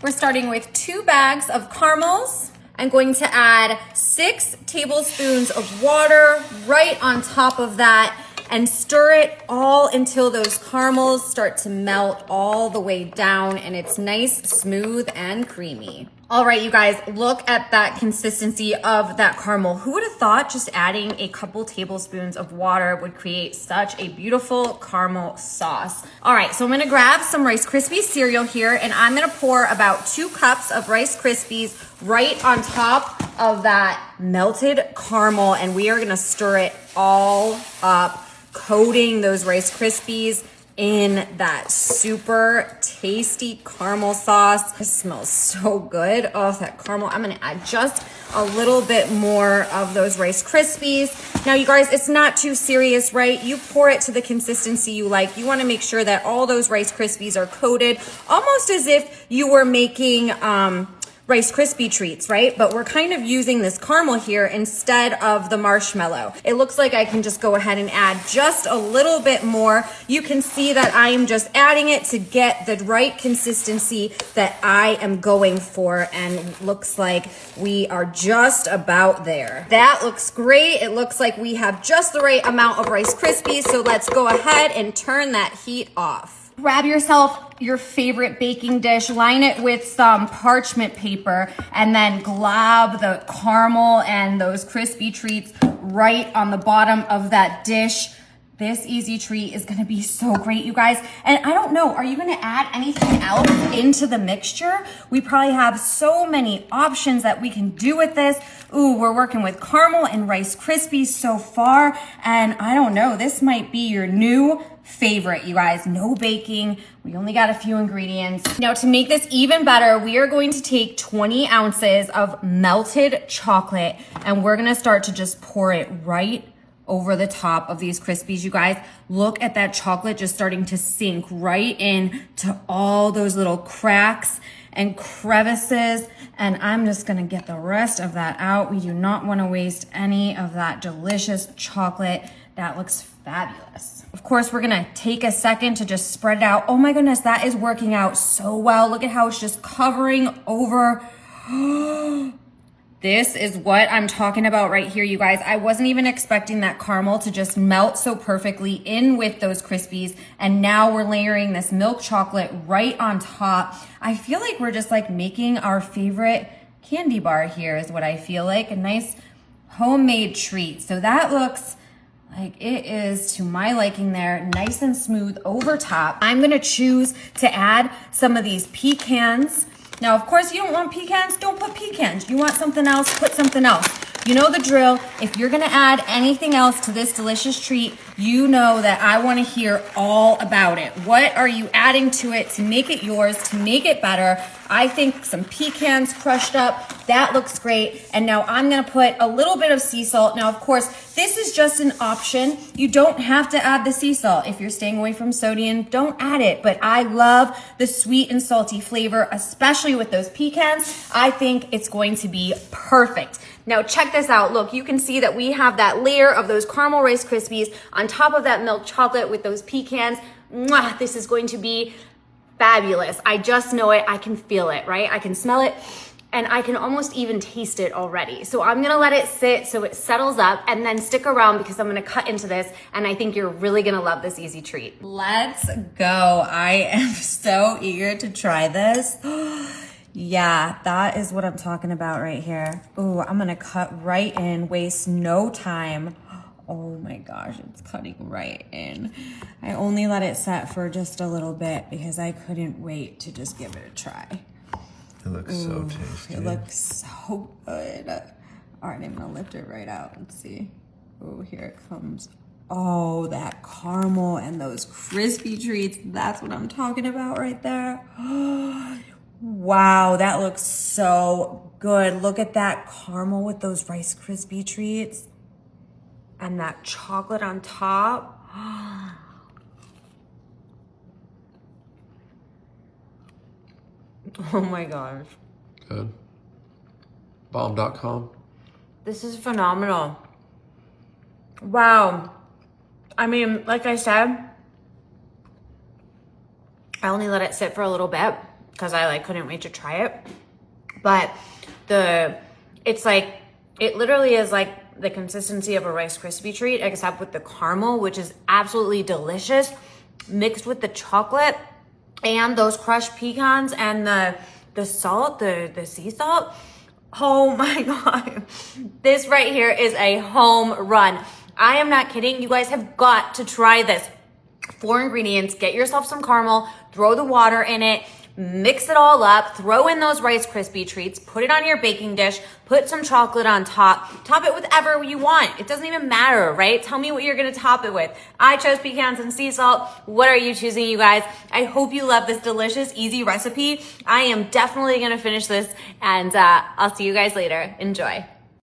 We're starting with 2 bags of caramels. I'm going to add 6 tablespoons of water right on top of that and stir it all until those caramels start to melt all the way down and it's nice, smooth, and creamy. All right, you guys, look at that consistency of that caramel. Who would have thought just adding a couple tablespoons of water would create such a beautiful caramel sauce? All right, so I'm gonna grab some Rice Krispies cereal here and I'm gonna pour about 2 cups of Rice Krispies right on top of that melted caramel, and we are gonna stir it all up, coating those Rice Krispies in that super tasty caramel sauce. It smells so good. Oh, that caramel. I'm gonna add just a little bit more of those Rice Krispies. Now, you guys, it's not too serious, right? You pour it to the consistency you like. You wanna make sure that all those Rice Krispies are coated, almost as if you were making Rice Krispie treats, right? But we're kind of using this caramel here instead of the marshmallow. It looks like I can just go ahead and add just a little bit more. You can see that I am just adding it to get the right consistency that I am going for, and looks like we are just about there. That looks great. It looks like we have just the right amount of Rice Krispies, so let's go ahead and turn that heat off. Grab yourself your favorite baking dish, line it with some parchment paper, and then glob the caramel and those crispy treats right on the bottom of that dish. This easy treat is gonna be so great, you guys. And I don't know, are you gonna add anything else into the mixture? We probably have so many options that we can do with this. Ooh, we're working with caramel and Rice Krispies so far, and I don't know, this might be your new favorite, you guys. No baking. We only got a few ingredients. Now, to make this even better, we are going to take 20 ounces of melted chocolate and we're gonna start to just pour it right over the top of these Krispies, you guys. Look at that chocolate just starting to sink right in to all those little cracks and crevices. And I'm just gonna get the rest of that out. We do not wanna waste any of that delicious chocolate. That looks fabulous. Of course, we're gonna take a second to just spread it out. Oh my goodness, that is working out so well. Look at how it's just covering over. This is what I'm talking about right here, you guys. I wasn't even expecting that caramel to just melt so perfectly in with those Krispies. And now we're layering this milk chocolate right on top. I feel like we're just like making our favorite candy bar here is what I feel like. A nice homemade treat. So that looks like it is to my liking there, nice and smooth over top. I'm gonna choose to add some of these pecans. Now, of course, you don't want pecans, don't put pecans. You want something else, put something else. You know the drill. If you're gonna add anything else to this delicious treat, you know that I wanna hear all about it. What are you adding to it to make it yours, to make it better? I think some pecans crushed up, that looks great. And now I'm gonna put a little bit of sea salt. Now, of course, this is just an option. You don't have to add the sea salt. If you're staying away from sodium, don't add it. But I love the sweet and salty flavor, especially with those pecans. I think it's going to be perfect. Now check this out. Look, you can see that we have that layer of those caramel Rice Krispies on top of that milk chocolate with those pecans. Mwah, this is going to be fabulous. I just know it. I can feel it, right? I can smell it and I can almost even taste it already. So I'm gonna let it sit so it settles up, and then stick around because I'm gonna cut into this and I think you're really gonna love this easy treat. Let's go. I am so eager to try this. Yeah, that is what I'm talking about right here. Ooh, I'm gonna cut right in, waste no time. Oh my gosh, it's cutting right in. I only let it set for just a little bit because I couldn't wait to just give it a try. It looks so tasty. It looks so good. All right, I'm gonna lift it right out. Let's see. Oh, here it comes. Oh, that caramel and those crispy treats. That's what I'm talking about right there. Wow, that looks so good. Look at that caramel with those Rice Krispie treats. And that chocolate on top. Oh my gosh. Good. Bomb.com. This is phenomenal. Wow. I mean, like I said, I only let it sit for a little bit. because I like couldn't wait to try it. But it literally is like the consistency of a Rice Krispie treat, except with the caramel, which is absolutely delicious, mixed with the chocolate and those crushed pecans and the salt, the sea salt. Oh my God. This right here is a home run. I am not kidding. You guys have got to try this. 4 ingredients, get yourself some caramel, throw the water in it, mix it all up, throw in those Rice Krispie treats, put it on your baking dish, put some chocolate on top it with whatever you want. It doesn't even matter, right? Tell me what you're gonna top it with. I chose pecans and sea salt. What are you choosing, you guys? I hope you love this delicious, easy recipe. I am definitely gonna finish this, and I'll see you guys later. Enjoy.